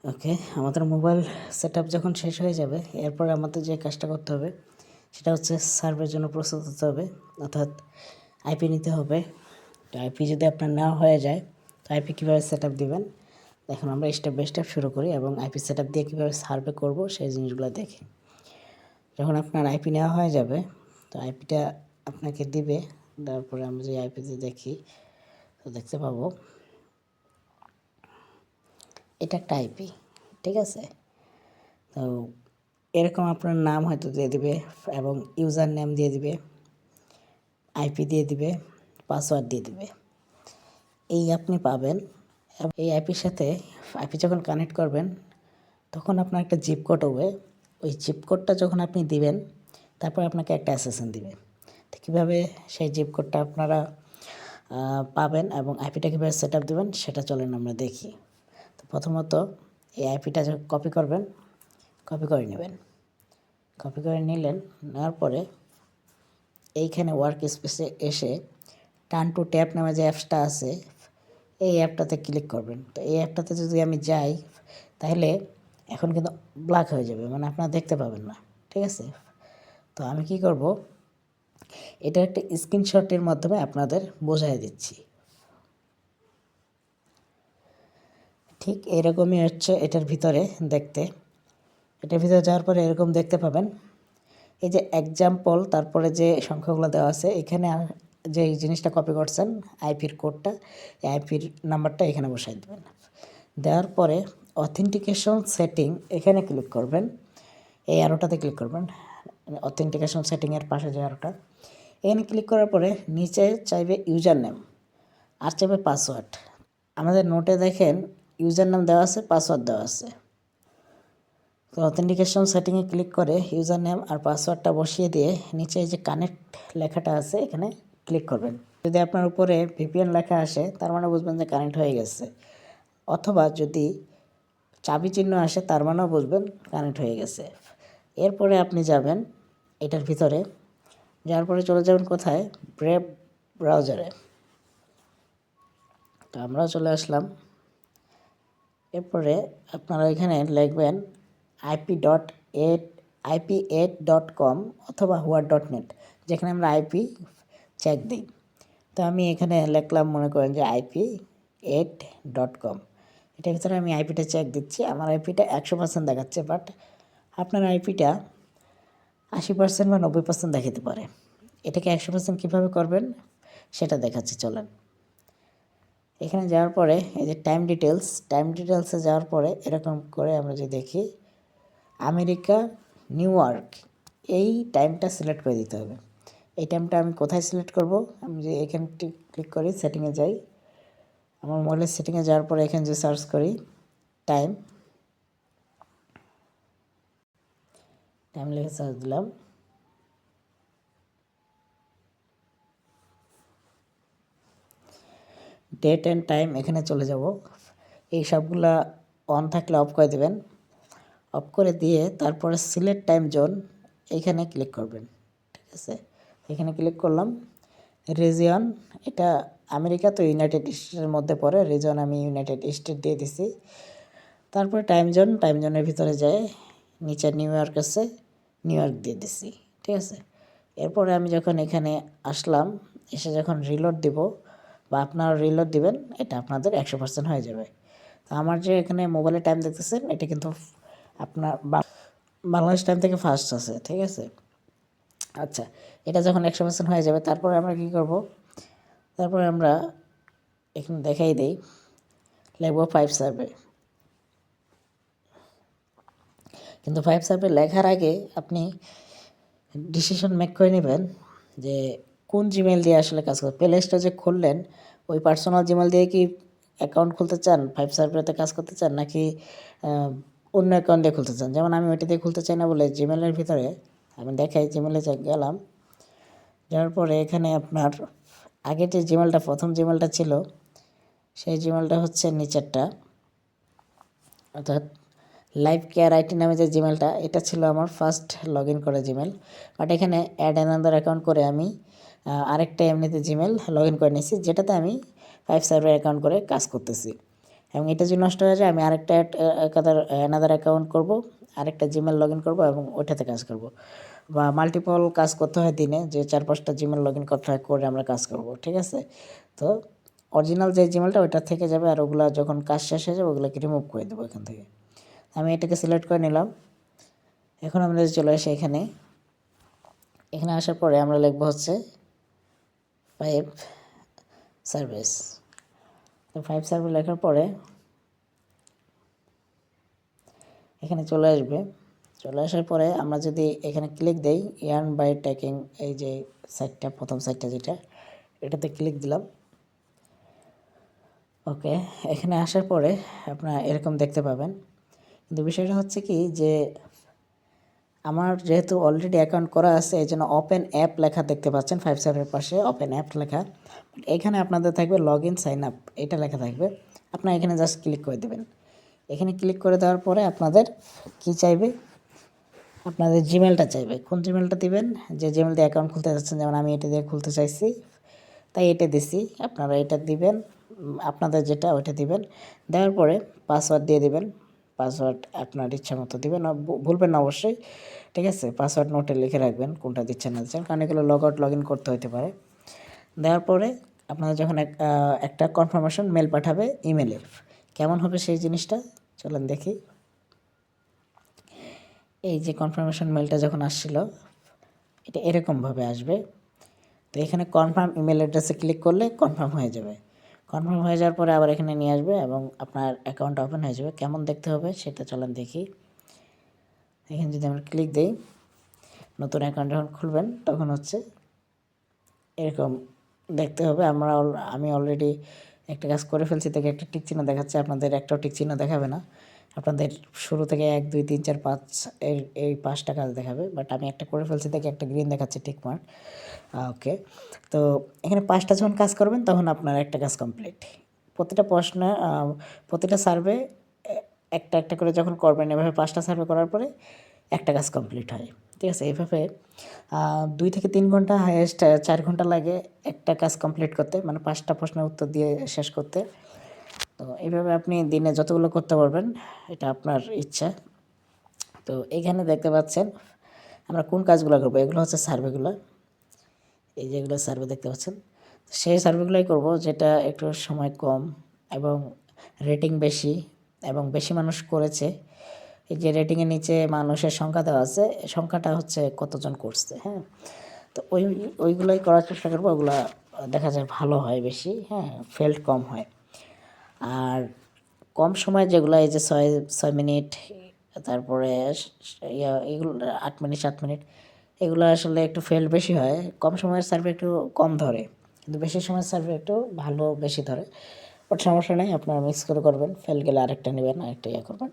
ওকে, আমাদের mobile setup যখন শেষ হয়ে যাবে, এরপরে আমাদের যে কাজটা করতে হবে সেটা হচ্ছে সার্ভের জন্য প্রস্তুত হতে হবে, অর্থাৎ আইপি নিতে হবে। তো আইপি যদি আপনার নেওয়া হয়ে যায়, তো আইপি কীভাবে সেটআপ দিবেন দেখুন, আমরা স্টেপ বাই স্টেপ শুরু করি এবং আইপি সেটআপ দিয়ে কীভাবে সার্ভে করব সেই জিনিসগুলো দেখি। যখন আপনার আইপি নেওয়া হয়ে যাবে, তো আইপিটা আপনাকে দিবে, তারপরে আমরা যে আইপিতে দেখি, তো দেখতে পাবো এটা একটা আইপি, ঠিক আছে। তো এরকম আপনার নাম হয়তো দিয়ে দিবে এবং ইউজার নেম দিয়ে দিবে, আইপি দিয়ে দিবে, পাসওয়ার্ড দিয়ে দিবে। এই আপনি পাবেন। এই আইপির সাথে আইপি যখন কানেক্ট করবেন, তখন আপনার একটা জিপ কোড হবে। ওই জিপ কোডটা যখন আপনি দিবেন, তারপর আপনাকে একটা অ্যাসেসন দিবে। তো কীভাবে সেই জিপ কোডটা আপনারা পাবেন এবং আইপিটা কীভাবে সেট আপ দেবেন সেটা চলেন আমরা দেখি। তো প্রথমত এই আইপিটা কপি করবেন, কপি করে নেবেন। কপি করে নিলেন, নেওয়ার পরে এইখানে ওয়ার্ক স্পেসে এসে টার্ন টু ট্যাব নামে যে অ্যাপসটা আছে, এই অ্যাপটাতে ক্লিক করবেন। তো এই অ্যাপটাতে যদি আমি যাই, তাহলে এখন কিন্তু ব্ল্যাক হয়ে যাবে, মানে আপনারা দেখতে পাবেন না, ঠিক আছে। তো আমি কি করব, এটা একটা স্ক্রিনশটের মাধ্যমে আপনাদের বোঝাই দিচ্ছি। ঠিক এরকমই হচ্ছে এটার ভিতরে দেখতে। এটার ভিতরে যাওয়ার পরে এরকম দেখতে পাবেন, এই যে এক্সাম্পল, তারপরে যে সংখ্যাগুলো দেওয়া আছে, এখানে যে এই জিনিসটা কপি করছেন আইপির কোডটা, এই আইপির নাম্বারটা এখানে বসাই দেবেন। দেওয়ার পরে অথেন্টিকেশন সেটিং এখানে ক্লিক করবেন, এই অ্যারোটাতে ক্লিক করবেন, অথেন্টিকেশন সেটিংয়ের পাশে যে অ্যারোটা, এখানে ক্লিক করার পরে নিচে চাইবে ইউজার নেম আর চাইবে পাসওয়ার্ড। আমাদের নোটে দেখেন ইউজার নাম দেওয়া আছে, পাসওয়ার্ড দেওয়া আছে। তো অথেন্টিকেশন সেটিংয়ে ক্লিক করে ইউজার নেম আর পাসওয়ার্ডটা বসিয়ে দিয়ে নিচে যে কানেক্ট লেখাটা আছে এখানে ক্লিক করবেন। যদি আপনার উপরে ভিপিএন লেখা আসে, তার মানে বুঝবেন যে কানেক্ট হয়ে গেছে, অথবা যদি চাবি চিহ্ন আসে, তার মানেও বুঝবেন কানেক্ট হয়ে গেছে। এরপরে আপনি যাবেন এটার ভিতরে, যাওয়ার পরে চলে যাবেন কোথায়, ব্রেভ ব্রাউজারে। তো আমরাও চলে আসলাম। এরপরে আপনারা এখানে লিখবেন IP8.com অথবা whoa.net, যেখানে আমরা আইপি চেক দিই। তো আমি এখানে লিখলাম, মনে করেন যে IP8.com। এটার ভিতরে আমি আইপিটা চেক দিচ্ছি। আমার আইপিটা 100% দেখাচ্ছে, বাট আপনার আইপিটা 80% বা 90% দেখাতে পারে। এটাকে 100% কীভাবে করবেন সেটা দেখাচ্ছি, চলেন। এখানে যাওয়ার পরে এই যে টাইম ডিটেলসে যাওয়ার পরে এরকম করে আমরা যে দেখি আমেরিকা নিউ ইয়র্ক, এই টাইমটা সিলেক্ট করে দিতে হবে। এই টাইমটা আমি কোথায় সিলেক্ট করব, আমি যে এখানে ক্লিক করি, সেটিংয়ে যাই, আমার মোবাইলের সেটিংয়ে যাওয়ার পরে এখানে যে সার্চ করি টাইম লিখে সার্চ দিলাম। ডেট অ্যান্ড টাইম এখানে চলে যাব। এই সবগুলা অন থাকলে অফ করে দেবেন, অফ করে দিয়ে তারপরে সিলেক্ট টাইম জোন এইখানে ক্লিক করবেন, ঠিক আছে। এখানে ক্লিক করলাম। রিজিয়ন, এটা আমেরিকা তো ইউনাইটেড স্টেটের মধ্যে পড়ে, রিজন আমি ইউনাইটেড স্টেট দিয়ে দিছি। তারপরে টাইম জোনের ভিতরে যায়, নিচে নিউ ইয়র্ক আছে, নিউ ইয়র্ক দিয়ে দিছি, ঠিক আছে। এরপরে আমি যখন এখানে আসলাম, এসে যখন রিলোড দিব বা আপনারা রিলোড দিবেন, এটা আপনাদের 100% হয়ে যাবে। তো আমার যে এখানে মোবাইলে টাইম দেখতেছেন, এটা কিন্তু আপনার বাংলাদেশ টাইম থেকে ফার্স্ট আছে, ঠিক আছে। আচ্ছা, এটা যখন 100% হয়ে যাবে, তারপরে আমরা কী করব, তারপরে আমরা এখানে দেখাই দিই, লিখব 5 সার্ভে। কিন্তু 5 সার্ভে লেখার আগে আপনি ডিসিশন মেক করে নেবেন যে কোন জিমেল দিয়ে আসলে কাজ করবে। প্লে স্টোর যে খুললেন, ওই পার্সোনাল জিমেল দিয়ে কি অ্যাকাউন্ট খুলতে চান, 5 সার্ভেতে কাজ করতে চান, নাকি অন্য অ্যাকাউন্ট দিয়ে খুলতে চান। যেমন আমি ওইটা দিয়ে খুলতে চাই না বলে জিমেলের ভিতরে আমি দেখাই, জিমেলে গেলাম, যাওয়ার পরে এখানে আপনার আগে যে জিমেলটা, প্রথম জিমেলটা ছিল, সেই জিমেলটা হচ্ছে নিচেরটা, অর্থাৎ লাইভ কেয়ার আইটি নামে যে জিমেলটা, এটা ছিল আমার ফার্স্ট লগ ইন করা জিমেল। বাট এখানে অ্যাড অ্যানাদার অ্যাকাউন্ট করে আমি আরেকটা এমনিতে জিমেল লগ ইন করে নিয়েছি, যেটাতে আমি 5 সার্ভার অ্যাকাউন্ট করে কাজ করতেছি। এবং এটা যদি নষ্ট হয়ে যায় আমি আরেকটা অ্যানাদার অ্যাকাউন্ট করব, আরেকটা জিমেল লগ ইন করবো এবং ওইটাতে কাজ করব। বা মাল্টিপল কাজ করতে হয় দিনে, যে 4-5টা জিমেল লগ ইন করতে হয়, করে আমরা কাজ করব, ঠিক আছে। তো অরিজিনাল যে জিমেলটা ওইটা থেকে যাবে, আর ওগুলো যখন কাজ শেষ হয়ে যাবে ওগুলোকে রিমুভ করে দেবো এখান থেকে। আমি এটাকে সিলেক্ট করে নিলাম। এখন আমরা চলে আসি এখানে। এখানে আসার পরে আমরা লিখবো হচ্ছে 5 সার্ভিস। তো 5 সার্ভিস লেখার পরে এখানে চলে আসবে। চলে আসার পরে আমরা যদি এখানে ক্লিক দেই, ইয়ার্ন বাই ট্যাকিং, এই যে সাইটটা, প্রথম সাইটটা যেটা, এটাতে ক্লিক দিলাম। ওকে, এখানে আসার পরে আপনারা এরকম দেখতে পাবেন। কিন্তু বিষয়টা হচ্ছে কি, যে আমার যেহেতু অলরেডি অ্যাকাউন্ট করা আছে, এই জন্য ওপেন অ্যাপ লেখা দেখতে পাচ্ছেন 5 সার্ভের পাশে ওপেন অ্যাপ লেখা। এখানে আপনাদের থাকবে লগ ইন সাইন আপ, এটা লেখা থাকবে। আপনারা এখানে জাস্ট ক্লিক করে দেবেন। এখানে ক্লিক করে দেওয়ার পরে আপনাদের কি চাইবে, আপনাদের জিমেলটা চাইবে। কোন জিমেলটা দিবেন, যে জিমেল দিয়ে অ্যাকাউন্ট খুলতে যাচ্ছেন, যেমন আমি এটা দিয়ে খুলতে চাইছি তাই এটা দিছি। আপনারা এটা দিবেন, আপনাদের যেটা ওইটা দিবেন। দেওয়ার পরে পাসওয়ার্ড দিয়ে দিবেন। পাসওয়ার্ড আপনার ইচ্ছা মতো দিবেন, ভুলবেন না অবশ্যই, ঠিক আছে। পাসওয়ার্ড নোটে লিখে রাখবেন কোনটা দিচ্ছেন না দিচ্ছেন, কারণ এগুলো লগ আউট লগ ইন করতে হতে পারে। দেওয়ার পরে আপনারা যখন একটা কনফার্মেশন মেল পাঠাবে ইমেলে, কেমন হবে সেই জিনিসটা চলেন দেখি। এই যে কনফার্মেশন মেলটা যখন আসছিল, এটা এরকমভাবে আসবে। তো এখানে কনফার্ম ইমেল অ্যাড্রেসে ক্লিক করলে কনফার্ম হয়ে যাবে। কনফার্ম হয়ে যাওয়ার পরে আবার এখানে নিয়ে আসবে এবং আপনার অ্যাকাউন্ট ওপেন হয়ে যাবে। কেমন দেখতে হবে সেটা চলেন দেখি। এখানে যদি আমরা ক্লিক দিই, নতুন অ্যাকাউন্ট যখন খুলবেন তখন হচ্ছে এরকম দেখতে হবে। আমি অলরেডি একটা কাজ করে ফেলছি, থেকে একটা টিক চিহ্ন দেখাচ্ছে, আপনাদের একটাও টিক চিহ্ন দেখাবে না। আপনাদের শুরু থেকে 1 2 3 4 5 এই 5টা কাজ দেখাবে, বাট আমি একটা করে ফেলছি থেকে একটা গ্রিন দেখাচ্ছে টিক মার্ক। ওকে, তো এখানে 5টা যখন কাজ করবেন তখন আপনার একটা কাজ কমপ্লিট। প্রতিটা প্রশ্ন, প্রতিটা সার্ভে একটা একটা করে যখন করবেন, এভাবে 5টা সার্ভে করার পরে একটা কাজ কমপ্লিট হয়, ঠিক আছে। এইভাবে 2 থেকে 3 ঘন্টা, হাইয়েস্ট 4 ঘন্টা লাগে একটা কাজ কমপ্লিট করতে, মানে 5টা প্রশ্নের উত্তর দিয়ে শেষ করতে। তো এইভাবে আপনি দিনে যতগুলো করতে পারবেন, এটা আপনার ইচ্ছা। তো এইখানে দেখতে পাচ্ছেন আমরা কোন কাজগুলো করবো, এগুলো হচ্ছে সার্ভেগুলো। এই যেগুলো সার্ভে দেখতে পাচ্ছেন, সেই সার্ভেগুলোই করব যেটা একটু সময় কম এবং রেটিং বেশি এবং বেশি মানুষ করেছে। এই যে রেটিংয়ের নিচে মানুষের সংখ্যা দেওয়া আছে, সংখ্যাটা হচ্ছে কতজন করছে, হ্যাঁ। তো ওইগুলোই করার চেষ্টা করবো, ওগুলা দেখা যায় ভালো হয় বেশি, হ্যাঁ, ফেল্ড কম হয়। আর কম সময় যেগুলো, এই যে 6 মিনিট, তারপরে এগুলো 8 মিনিট 7 মিনিট, এগুলো আসলে একটু ফেল বেশি হয়। কম সময়ের সার্ভে একটু কম ধরে, কিন্তু বেশি সময়ের সার্ভে একটু ভালো বেশি ধরে। বাট সমস্যা নেই, আপনারা মিক্স করে করবেন, ফেল গেলে আরেকটা নেবেন, আরেকটা করবেন,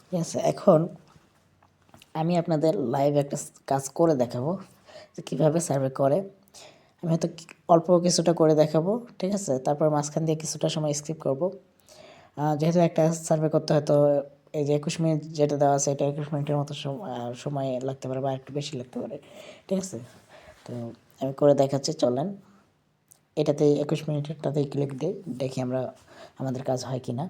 ঠিক আছে। এখন আমি আপনাদের লাইভ একটা কাজ করে দেখাবো যে কীভাবে সার্ভে করে। আমি হয়তো অল্প কিছুটা করে দেখাবো, ঠিক আছে। তারপর মাঝখান দিয়ে কিছুটা সময় স্কিপ করব, যেহেতু একটা সার্ভে করতে হয়। তো এই যে 21 মিনিট যেটা দেওয়া আছে, এটা 21 মিনিটের মতো সময় লাগতে পারে বা একটু বেশি লাগতে পারে, ঠিক আছে। তো আমি করে দেখাচ্ছি, চলেন। এটাতে 21 মিনিটেরটাতেই ক্লিক দিই, দেখি আমরা আমাদের কাজ হয় কি না।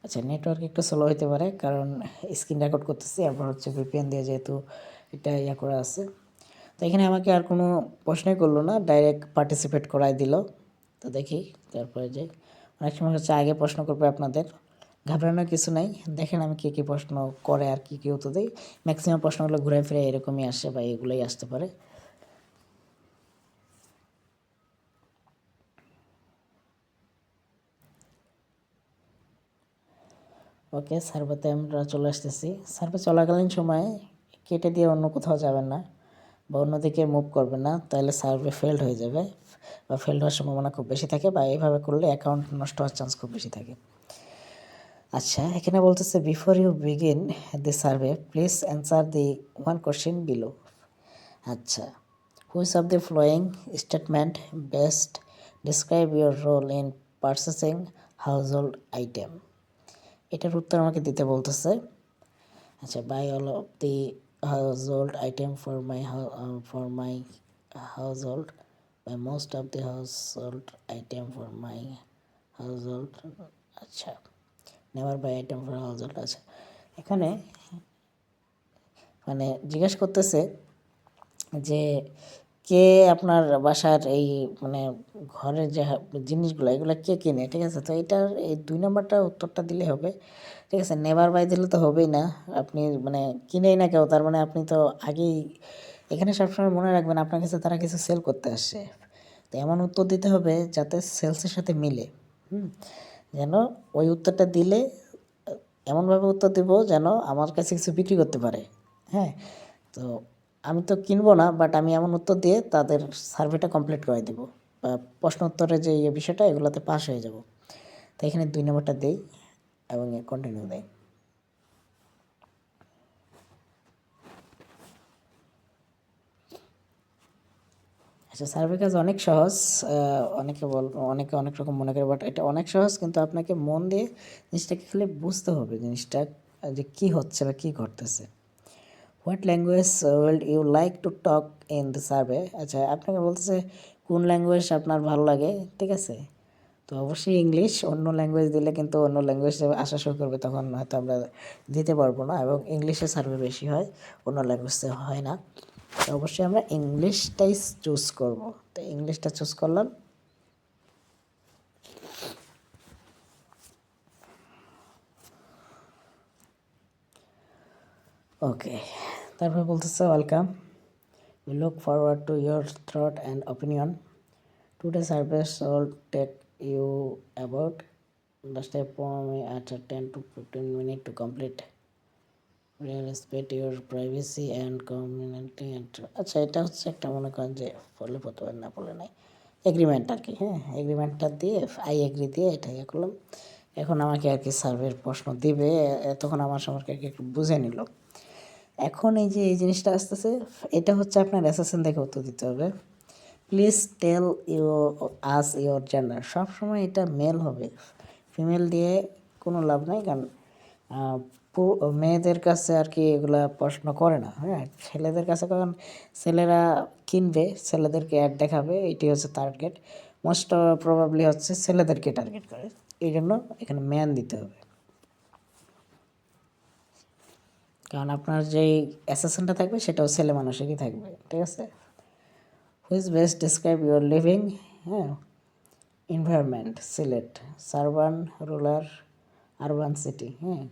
আচ্ছা, নেটওয়ার্ক একটু স্লো হতে পারে, কারণ স্ক্রিন রেকর্ড করতেছি, আবার হচ্ছে ভিপিএন দিয়ে যেহেতু এটা করা আছে। তো এখানে আমাকে আর কোনো প্রশ্নই করলো না, ডাইরেক্ট পার্টিসিপেট করাই দিল। তো দেখি তারপরে যে অনেক সময় হচ্ছে আগে প্রশ্ন করবে আপনাদের, ঘাবড়ানোর কিছু নাই। দেখেন আমি কী কী প্রশ্ন করে আর কী কী উত্তর দিই। ম্যাক্সিমাম প্রশ্নগুলো ঘুরে ফিরে এরকমই আসে বা এগুলোই আসতে পারে। ওকে, সার্ভেতে আমরা চলে আসতেছি। সার্ভে চলাকালীন সময়ে কেটে দিয়ে অন্য কোথাও যাবেন না বা অন্যদিকে মুভ করবেন না, তাহলে সার্ভে ফেলড হয়ে যাবে বা ফেলড হওয়ার সম্ভাবনা খুব বেশি থাকে, বা এইভাবে করলে অ্যাকাউন্ট নষ্ট হওয়ার চান্স খুব বেশি থাকে। আচ্ছা, এখানে বলতেছে before you begin the survey please answer the one question below. আচ্ছা, which of the following statement best describe your role in purchasing household item. এটার উত্তর আমাকে দিতে বলতেছে। আচ্ছা, buy all of the household item for my household buy most of the household item for my household. আচ্ছা, never buy item for household. আচ্ছা, এখানে মানে জিজ্ঞেস করতেছে যে কে আপনার বাসার এই মানে ঘরের যে জিনিসগুলো এগুলো কে কিনে, ঠিক আছে। তো এটার এই 2 নম্বরটা উত্তরটা দিলে হবে, ঠিক আছে। নেভার বাই দিলে তো হবেই না, আপনি মানে কিনেই না কেউ, তার মানে আপনি তো আগেই এখানে সবসময় মনে রাখবেন আপনার কাছে তারা কিছু সেল করতে আসছে। তো এমন উত্তর দিতে হবে যাতে সেলসের সাথে মিলে, যেন ওই উত্তরটা দিলে এমনভাবে উত্তর দেব যেন আমার কাছে কিছু বিক্রি করতে পারে। হ্যাঁ, তো আমি তো কিনবো না, বাট আমি এমন উত্তর দিয়ে তাদের সার্ভেটা কমপ্লিট করে দেবো, বা প্রশ্ন উত্তরের যে বিষয়টা এগুলোতে পাস হয়ে যাব। তো এখানে 2 নম্বরটা দেই এবং কন্টিনিউ দেয়। আচ্ছা, সার্ভে কাজ অনেক সহজ। অনেকে অনেক রকম মনে করে, বাট এটা অনেক সহজ, কিন্তু আপনাকে মন দিয়ে জিনিসটাকে খালি বুঝতে হবে, জিনিসটা যে কী হচ্ছে বা কী ঘটতেছে। What language will you like to talk in the survey. আচ্ছা, আপনাকে বলতেছে কোন ল্যাঙ্গুয়েজ আপনার ভালো লাগে, ঠিক আছে। তো অবশ্যই ইংলিশ, অন্য ল্যাঙ্গুয়েজ দিলে কিন্তু অন্য ল্যাঙ্গুয়েজে আসা শুরু করবে, তখন হয়তো আমরা দিতে পারবো না, এবং ইংলিশে সার্ভে বেশি হয়, অন্য ল্যাঙ্গুয়েজে হয় না। তো অবশ্যই আমরা ইংলিশটাই চুজ করব। তো ইংলিশটা চুজ করলাম। ওকে, তারপর বলতেছে welcome, we look forward to your thought and opinion. Today's survey will take you about the step for me at 10 to 15 minutes to complete. We respect your privacy and community. আচ্ছা, এটা হচ্ছে একটা মনে করেন যে পড়লে পড়তে পারেন, না পড়লে নাই, এগ্রিমেন্ট আর কি। হ্যাঁ, এগ্রিমেন্টটা দিয়ে আই এগ্রি দিয়ে এটা ইয়ে করলাম। এখন আমাকে আর কি সার্ভের প্রশ্ন দিবে, তখন আমার সম্পর্কে আর কি একটু বুঝে নিল। এখন এই যে এই জিনিসটা আসতেছে, এটা হচ্ছে আপনার অ্যাসেসেন্ট দেখে উত্তর দিতে হবে। Please tell us your gender. সবসময় এটা মেল হবে, ফিমেল দিয়ে কোনো লাভ নাই, কারণ মেয়েদের কাছে আর কি এগুলা প্রশ্ন করে না। হ্যাঁ, ছেলেদের কাছে, কারণ ছেলেরা কিনবে, ছেলেদেরকে অ্যাড দেখাবে, এটি হচ্ছে টার্গেট। মোস্ট প্রবাবলি হচ্ছে ছেলেদেরকে টার্গেট করে, এই জন্য এখানে ম্যান দিতে হবে, কারণ আপনার যেই অ্যাসেসেন্টটা থাকবে সেটাও ছেলে মানুষেরই থাকবে, ঠিক আছে। Which best describe your living, হ্যাঁ, environment, select, suburban, rural, urban, city. হ্যাঁ,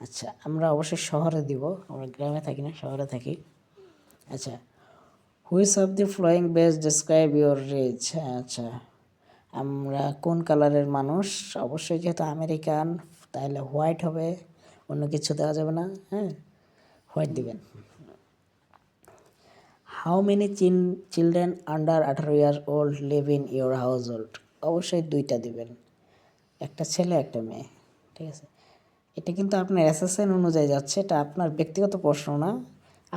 আচ্ছা, আমরা অবশ্যই শহরে দিব, আমরা গ্রামে থাকি না, শহরে থাকি। আচ্ছা, which of the following best describe your reach. হ্যাঁ, আচ্ছা, আমরা কোন কালারের মানুষ, অবশ্যই যেহেতু আমেরিকান তাহলে হোয়াইট হবে, অন্য কিছু দেওয়া যাবে না। হ্যাঁ, হোয়াইট দিবেন। How many children under 18 years old live in your house hold. অবশ্যই 2টা দিবেন, একটা ছেলে একটা মেয়ে, ঠিক আছে। এটা কিন্তু আপনার অ্যাসেসেন অনুযায়ী যাচ্ছে, এটা আপনার ব্যক্তিগত প্রশ্ন না।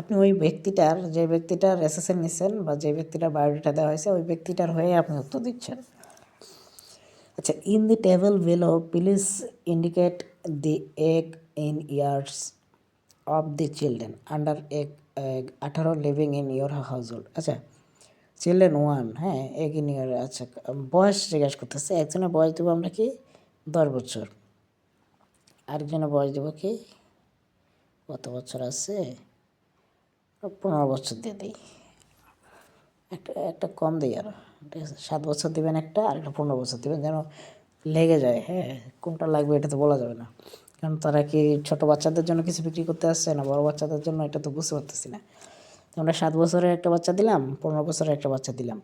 আপনি ওই ব্যক্তিটার, যে ব্যক্তিটার অ্যাসেসেন নিচ্ছেন বা যে ব্যক্তিটার বায়োডাটা দেওয়া হয়েছে ওই ব্যক্তিটার হয়ে আপনি উত্তর দিচ্ছেন। আচ্ছা, in the table below please indicate the egg in years of the children under 18 living in your house hold. আচ্ছা, চিলড্রেন 1, হ্যাঁ, এগ ইন ইয়ার। আচ্ছা, বয়স জিজ্ঞাসা করতেছে, একজনের বয়স দেবো আমরা কি 10 বছর, আরেকজনের বয়স দেবো কি, কত বছর আছে, 15 বছর দিয়ে দিই, একটা একটা কম দিই আরও, ঠিক আছে। 7 বছর দেবেন একটা, আর একটা 15 বছর দেবেন, যেন লেগে যায়। হ্যাঁ, কোনটা লাগবে এটা তো বলা যাবে না, কারণ তারা কি ছোটো বাচ্চাদের জন্য কিছু বিক্রি করতে আসছে না বড় বাচ্চাদের জন্য, এটা তো বুঝতে পারতেছি না। তো আমরা 7 বছরের একটা বাচ্চা দিলাম, 15 বছরের একটা বাচ্চা দিলাম।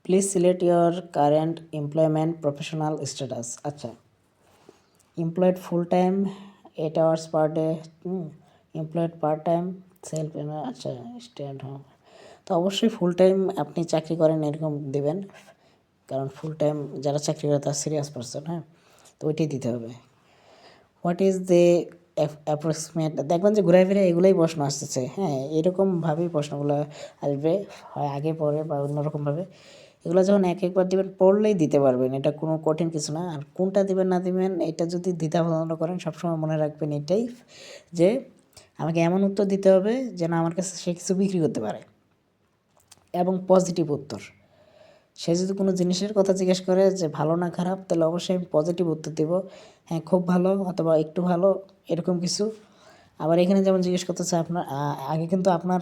Please select your current employment professional status. আচ্ছা, employed full time 8 hours per day, employed part time, self. আচ্ছা, স্ট্যান্ড হোম। তো অবশ্যই ফুল টাইম আপনি চাকরি করেন এরকম দেবেন, কারণ ফুল টাইম যারা চাকরি করে তারা সিরিয়াস পারসন। হ্যাঁ, তো ওইটাই দিতে হবে। হোয়াট ইজ দ্য অ্যাপ্রক্সিমেট, দেখবেন যে ঘুরায় ফিরে এগুলোই প্রশ্ন আসতেছে। হ্যাঁ, এরকমভাবেই প্রশ্নগুলো আসবে, হয় আগে পরে বা অন্যরকমভাবে। এগুলো যখন এক একবার দিবেন পড়লেই দিতে পারবেন, এটা কোনো কঠিন কিছু না। আর কোনটা দিবেন না দিবেন এটা যদি দ্বিধাদ্বন্দ্ব করেন, সবসময় মনে রাখবেন এটাই, যে আমাকে এমন উত্তর দিতে হবে যেন আমার কাছে সে কিছু বিক্রি করতে পারে, এবং পজিটিভ উত্তর। সে যদি কোনো জিনিসের কথা জিজ্ঞেস করে যে ভালো না খারাপ, তাহলে অবশ্যই আমি পজিটিভ উত্তর দেব, হ্যাঁ খুব ভালো অথবা একটু ভালো, এরকম কিছু। আবার এখানে যেমন জিজ্ঞেস করতেছে আপনার আগে কিন্তু আপনার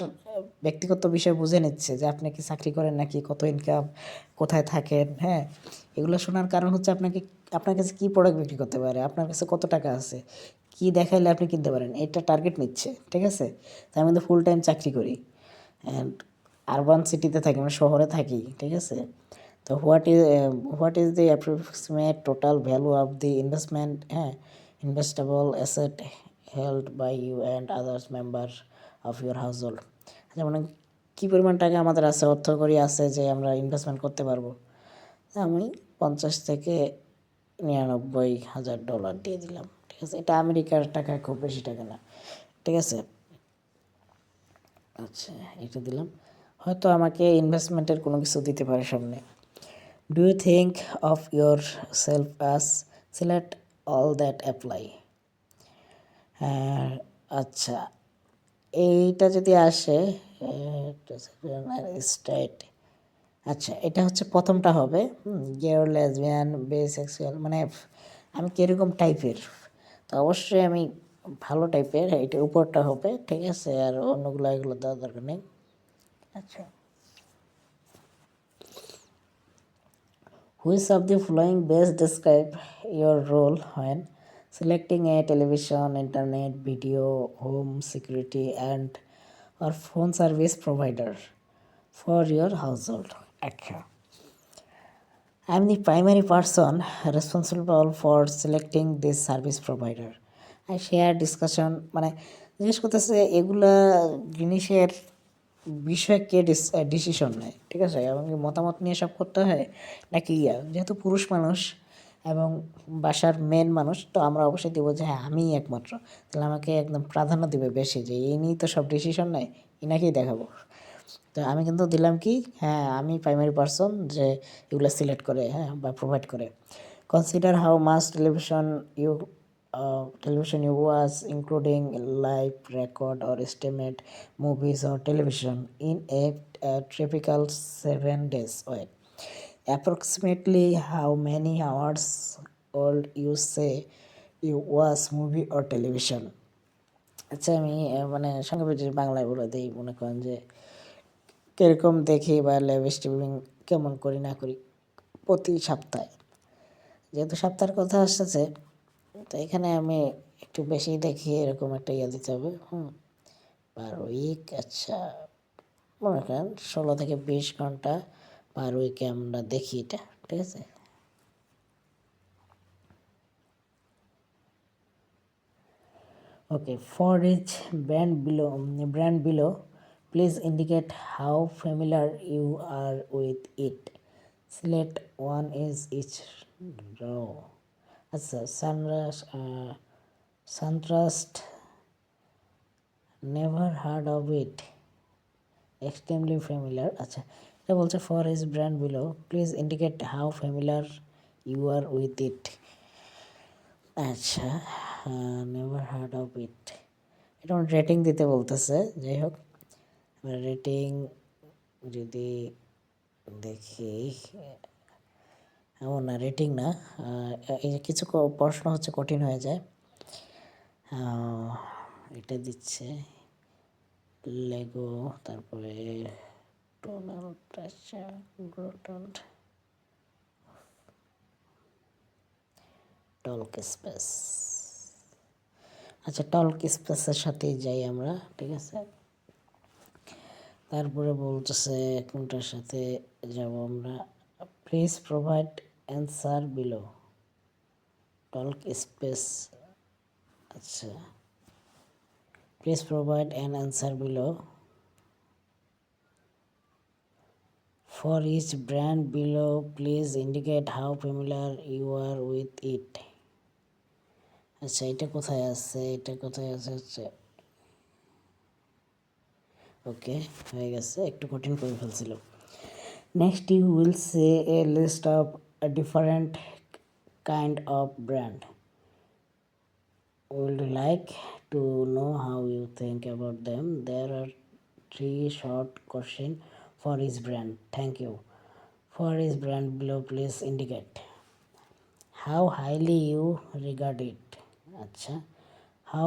ব্যক্তিগত বিষয় বুঝে নিচ্ছে যে আপনি কি চাকরি করেন নাকি, কত ইনকাম, কোথায় থাকেন, হ্যাঁ এগুলো শোনার কারণ হচ্ছে আপনার কাছে কী প্রোডাক্ট বিক্রি করতে পারে, আপনার কাছে কত টাকা আছে, কি দেখাইলে আপনি কিনতে পারেন, এটা টার্গেট নিচ্ছে, ঠিক আছে। তাই আমি তো ফুল টাইম চাকরি করি অ্যান্ড আরবান সিটিতে থাকি, মানে শহরে থাকি, ঠিক আছে। তো what is the approximate total value of the investment, হ্যাঁ investable asset held by you and others member of your household. আচ্ছা, মানে কী পরিমাণ টাকা আমাদের আছে, অর্থকরী আছে যে আমরা ইনভেস্টমেন্ট করতে পারবো। আমি 50 থেকে 99,000 ডলার দিয়ে দিলাম, ঠিক আছে। এটা আমেরিকার টাকা, খুব বেশি টাকা না, ঠিক আছে। আচ্ছা, এটা দিলাম, হয়তো আমাকে ইনভেস্টমেন্টের কোনো কিছু দিতে পারে সামনে। Do you think of yourself as, select all that apply. হ্যাঁ, আচ্ছা, এইটা যদি আসে স্টেট, আচ্ছা এটা হচ্ছে প্রথমটা হবে গেয়ার, লেসবিয়ান, বেসেক্সুয়াল, মানে আমি কীরকম টাইপের। তো অবশ্যই আমি ভালো টাইপের, এটার উপরটা হবে, ঠিক আছে, আর অন্যগুলো এগুলো দেওয়ার দরকার নেই। আচ্ছা, which of the following best describe your role when selecting a television, internet, video, home security and or phone service provider for your household? আচ্ছা, I am the primary person responsible for selecting this service provider. I share discussion, মানে জিজ্ঞেস করতেছে এগুলা জিনিসের বিষয়ে কে decision নেয়, ঠিক আছে, এবং কি মতামত নিয়ে সব করতে হয় নাকি যেহেতু পুরুষ মানুষ এবং বাসার মেন মানুষ, তো আমরা অবশ্যই দেবো যে হ্যাঁ আমিই একমাত্র, তাহলে আমাকে একদম প্রাধান্য দিবে বেশি, যে এই নিয়েই তো সব ডিসিশন নেয়, এনাকেই দেখাবো। তো আমি কিন্তু দিলাম কি, হ্যাঁ আমি প্রাইমারি পার্সন যে এগুলো সিলেক্ট করে, হ্যাঁ বা প্রোভাইড করে। Consider how much television you watch, including live record or estimate movies or television in a typical 7 days week. Approximately how many hours old you say you watch movie or television. আচ্ছা, আমি মানে সংক্ষেপে যদি বাংলায় বলে দিই, মনে করেন যে কীরকম দেখি বা লাইভ স্ট্রিমিং কেমন করি না করি প্রতি সপ্তাহে, যেহেতু সপ্তাহের কথা আসতেছে, তো এখানে আমি একটু বেশি দেখি, এরকম একটা দিতে হবে পার উইক। আচ্ছা, মনে করেন 16 থেকে 20 ঘন্টা পার উইকে আমরা দেখি এটা, ঠিক আছে। Okay, for each brand below please indicate how familiar you are with it. Select one is each row. আচ্ছা, SunTrust, never heard of it, extremely familiar. আচ্ছা, এটা বলছে for his brand below please indicate how familiar you are with it. আচ্ছা, never heard of ইট, এটা rating দিতে বলতেছে। যাই হোক, রেটিং যদি দেখি, এমন না, রেটিং না, এই যে কিছু প্রশ্ন হচ্ছে কঠিন হয়ে যায়। এটা দিচ্ছে লেগো, তারপরে ডোনাল্ড, আচ্ছা ডোনাল্ড, টলক স্পেস। আচ্ছা, টলক স্পেসের সাথেই যাই আমরা, ঠিক আছে। তারপরে বলতেছে কোনটার সাথে যাব আমরা, please provide answer below, talk space. আচ্ছা, please provide an answer below for each brand below please indicate how familiar you are with it. আচ্ছা, এটা কোথায় আছে, এটা কোথায় আছে হচ্ছে, ওকে হয়ে গেছে, একটু কঠিন করে ফেলছিল। Next you will see a list of different kind of brand. Will like to know how you think about them. There are 3 short questions for each brand. Thank you. For each brand below, please indicate how highly you regard it. আচ্ছা, how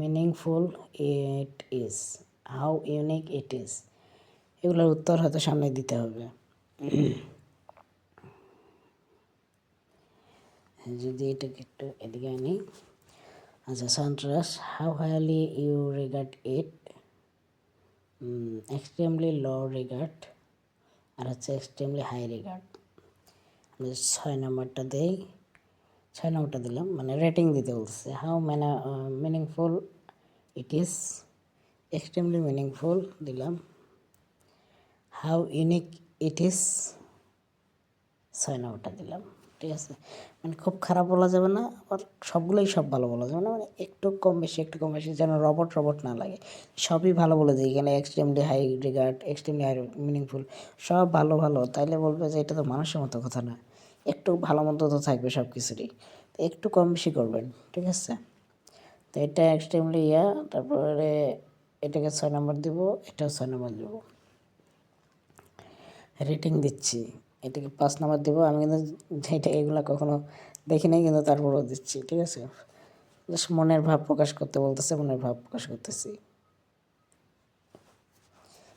meaningful it is, how unique it is. এগুলোর উত্তর হয়তো সামনে দিতে হবে। যদি এটাকে একটু এদিকে আনি। আচ্ছা, সন্ত্রাস, how highly you regard it, extremely low regard, আর হচ্ছে এক্সট্রিমলি হাই রিগার্ড। আমি 6 নম্বরটা দেই, 6 নম্বরটা দিলাম, মানে রেটিং দিতে বলছে। How meaningful it is, extremely meaningful দিলাম। হাউ ইউনিক ইট ইজ, 6 নম্বরটা দিলাম। ঠিক আছে, মানে খুব খারাপ বলা যাবে না, আবার সবগুলোই সব ভালো বলা যাবে না, মানে একটু কম বেশি একটু কম বেশি, যেন রবট রবট না লাগে। সবই ভালো বলে দিই এখানে, extremely high regard, extremely high meaningful, সব ভালো ভালো। তাইলে বলবে যে এটা তো মানুষের মতো কথা না, একটু ভালো মন্দ তো থাকবে সব কিছুরই, তো একটু কম বেশি করবেন। ঠিক আছে, তো এটা এক্সট্রিমলি তারপরে এটাকে 6 নম্বর দিব, এটাও 6 নম্বর দিব। রেটিং দিচ্ছি, এটাকে 5 নম্বর দেবো। আমি কিন্তু যেটা এগুলো কখনো দেখি নাই, কিন্তু তারপরেও দিচ্ছি। ঠিক আছে, জাস্ট মনের ভাব প্রকাশ করতে বলতেছে, মনের ভাব প্রকাশ করতেছি।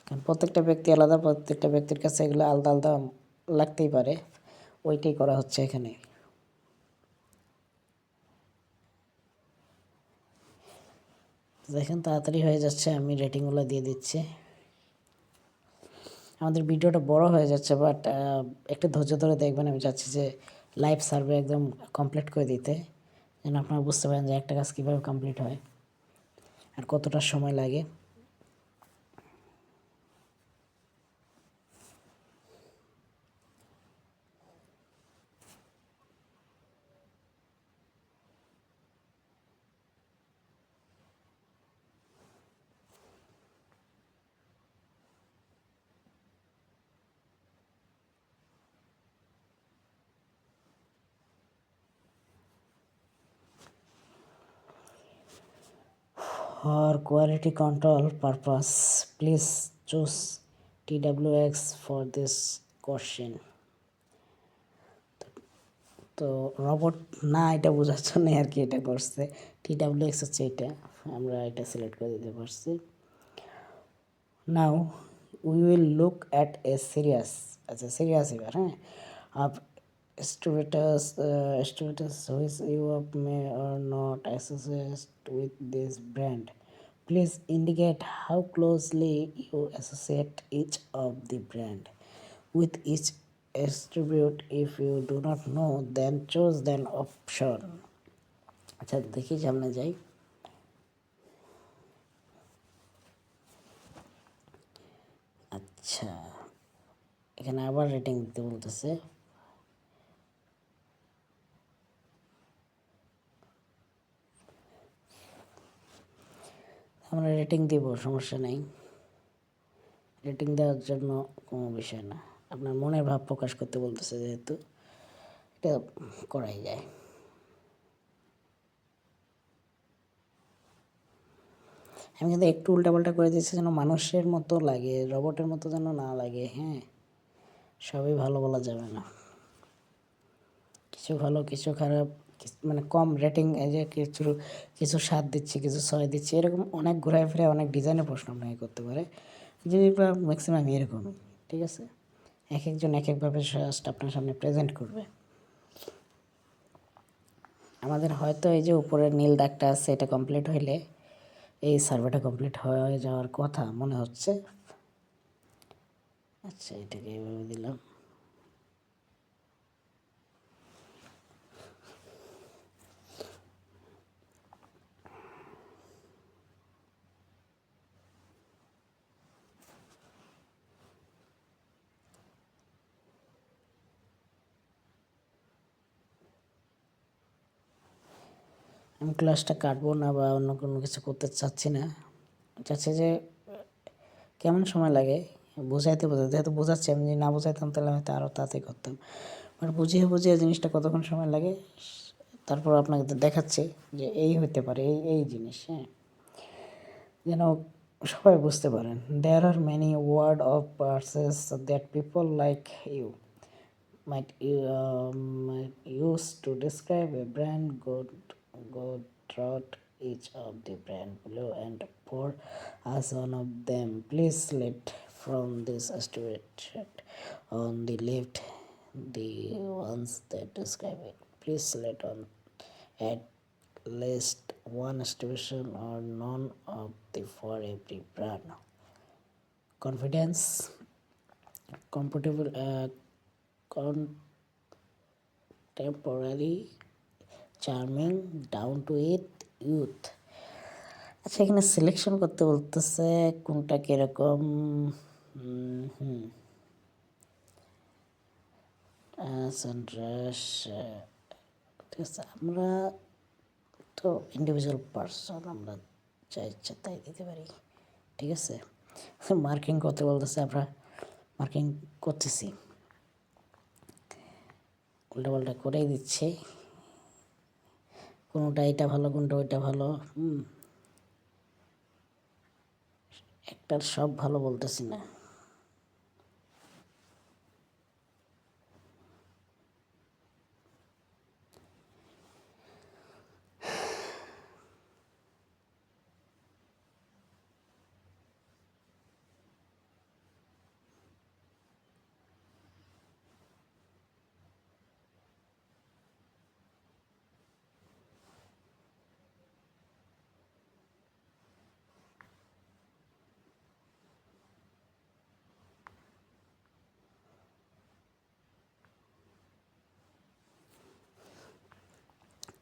কারণ প্রত্যেকটা ব্যক্তি আলাদা, প্রত্যেকটা ব্যক্তির কাছে এগুলো আলাদা আলাদা লাগতেই পারে, ওইটাই করা হচ্ছে এখানে। দেখেন তাড়াতাড়ি হয়ে যাচ্ছে, আমি রেটিংগুলো দিয়ে দিচ্ছি। আমাদের ভিডিওটা বড় হয়ে যাচ্ছে, বাট একটু ধৈর্য ধরে দেখবেন। আমি চাচ্ছি যে লাইভ সার্ভে একদম কমপ্লিট করে দিতে, যেন আপনারা বুঝতে পারেন যে একটা কাজ কীভাবে কমপ্লিট হয় আর কতটা সময় লাগে। For quality control purpose, please choose TWX for this question. তো রবট না এটা বোঝার জন্য আর কি এটা করছে, TWX হচ্ছে এটা, আমরা এটা সিলেক্ট করে দিতে পারছি। Now we will look at a serious, আচ্ছা সিরিয়াস এবার, হ্যাঁ, of status which you may or not associate with this brand. Please indicate how closely you associate each of the brand with each attribute. If you do not know, then choose the option. আচ্ছা দেখি সামনে যাই। আচ্ছা, এখানে আবার rating দিতে বলতেছে। আমরা রেটিং দিব, সমস্যা নেই, রেটিং দেওয়ার জন্য কোনো বিষয় না। আপনার মনের ভাব প্রকাশ করতে বলতেছে যেহেতু, এটা করাই যায়। আমি কিন্তু একটু উল্টাপাল্টা করে দিচ্ছি যেন মানুষের মতো লাগে, রবটের মতো যেন না লাগে। হ্যাঁ, সবই ভালো বলা যাবে না, কিছু ভালো কিছু খারাপ, মানে কম রেটিং, এই যে কিছু কিছু 7 দিচ্ছি, কিছু 6 দিচ্ছি, এরকম অনেক ঘুরায় ফিরে অনেক ডিজাইনের প্রশ্ন আপনাকে করতে পারে, যেগুলো ম্যাক্সিমাম এরকমই। ঠিক আছে, এক একজন এক একভাবে জাস্ট আপনার সামনে প্রেজেন্ট করবে। আমাদের হয়তো এই যে উপরের নীল দাগটা আছে, এটা কমপ্লিট হইলে এই সার্ভেটা কমপ্লিট হয়ে যাওয়ার কথা মনে হচ্ছে। আচ্ছা, এটাকে এইভাবে দিলাম। আমি ক্লাসটা কাটবো না বা অন্য কোনো কিছু করতে চাচ্ছি না, চাচ্ছি যে কেমন সময় লাগে বোঝাইতে যেহেতু বোঝাচ্ছি, আমি যদি না বোঝাইতাম তাহলে হয়তো আরও তাড়াতাড়ি করতাম, বাট বুঝিয়ে বুঝিয়ে জিনিসটা কতক্ষণ সময় লাগে তারপর আপনাকে তো দেখাচ্ছি যে এই হতে পারে এই জিনিস, হ্যাঁ, যেন সবাই বুঝতে পারেন। There are many word of phrases that people like you might use to describe a brand. Go through each of the brand below and pour us one of them. Please select from this distribution on the left the ones that describe it. Please select on at least one distribution or none of the for every brand. Confidence, comfortable, contemporary, charming, down to it, youth. আচ্ছা, এখানে selection করতে বলতেছে কোনটা কীরকম। ঠিক আছে, আমরা তো ইন্ডিভিজুয়াল পার্সন, আমরা যা ইচ্ছা তাই দিতে পারি, ঠিক আছে। মার্কিং করতে বলতেছে, আমরা মার্কিং করতেছি, উল্টাপাল্টা করেই দিচ্ছে, কোনোটা এটা ভালো কোনটা ওইটা ভালো, একটার সব ভালো বলতেছি না।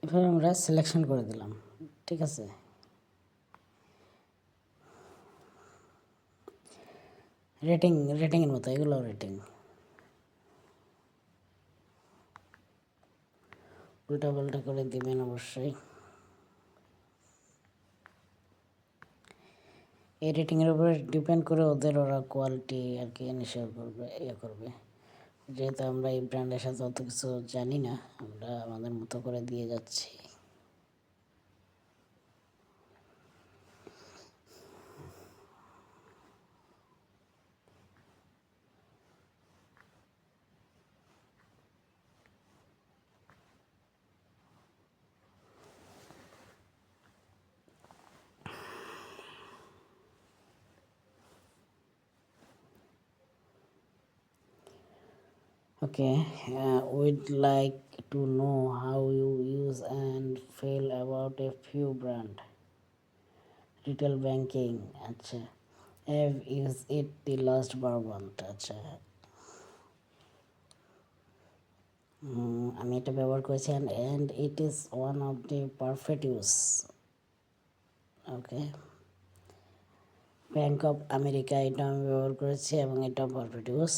এবার আমরা সিলেকশন করে দিলাম, ঠিক আছে। রেটিংয়ের মতো এগুলো রেটিং, উল্টা পাল্টা করে দিবেন অবশ্যই। এই রেটিংয়ের উপরে ডিপেন্ড করে ওরা কোয়ালিটি আর কি ইনশিওর করবে, করবে। যেহেতু আমরা এই ব্র্যান্ডের সাথে অত কিছু জানি না, আমরা আমাদের মতো করে দিয়ে যাচ্ছি। Okay, we'd like to know how you use and feel about a few brand. Retail banking, আচ্ছা। Is it the last bourbon? আচ্ছা, আমি এটা ব্যবহার করেছি and it is one of the perfect use. Okay, bank of America, এটা আমি ব্যবহার করেছি এবং এটা পারফেক্ট ইউজ।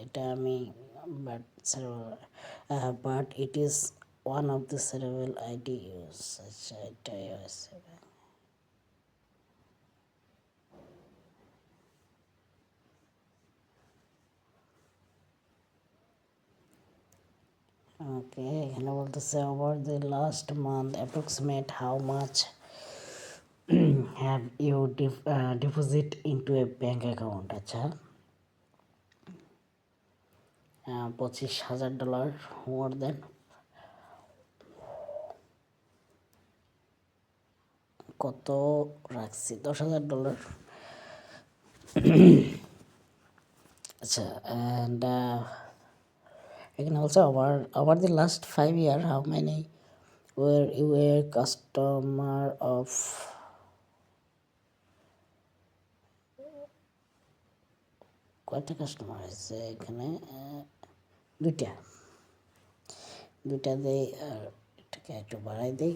এটা আমি but it is one of the several ID use. আচ্ছা, এটাই হয়েছে। ওকে, এখানে বলতেছে over the last month approximately how much have you deposit into a bank account. আচ্ছা, $25,000 মোর দেন। কত রাখছি? $10,000। আচ্ছা, অ্যান্ড এখানে also over the last 5 year how many were you a customer of. কয়টা কাস্টমার হয়েছে এখানে? দুইটা দেই, আর এটাকে একটু বাড়াই দেই।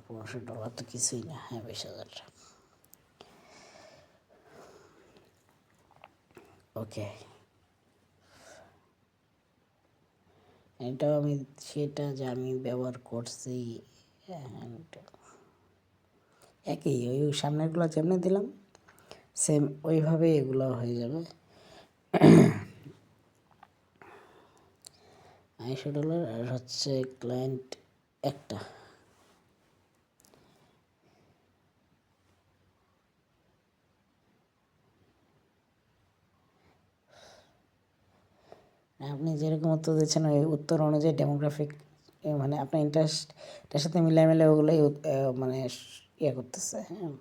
$1500 তো কিছুই না, হ্যাঁ 20,000। ওকে, এটাও আমি সেটা যে আমি ব্যবহার করছি একই, ওই সামনেরগুলো যেমনি দিলাম সেম ওইভাবেই এগুলো হয়ে যাবে। $250 আর হচ্ছে ক্লায়েন্ট একটা। আপনি যেরকম উত্তর দিচ্ছেন ওই উত্তর অনুযায়ী ডেমোগ্রাফিক মানে আপনার ইন্টারেস্টটার সাথে মিলে ওগুলোই মানে ইয়ে করতেছে। হ্যাঁ,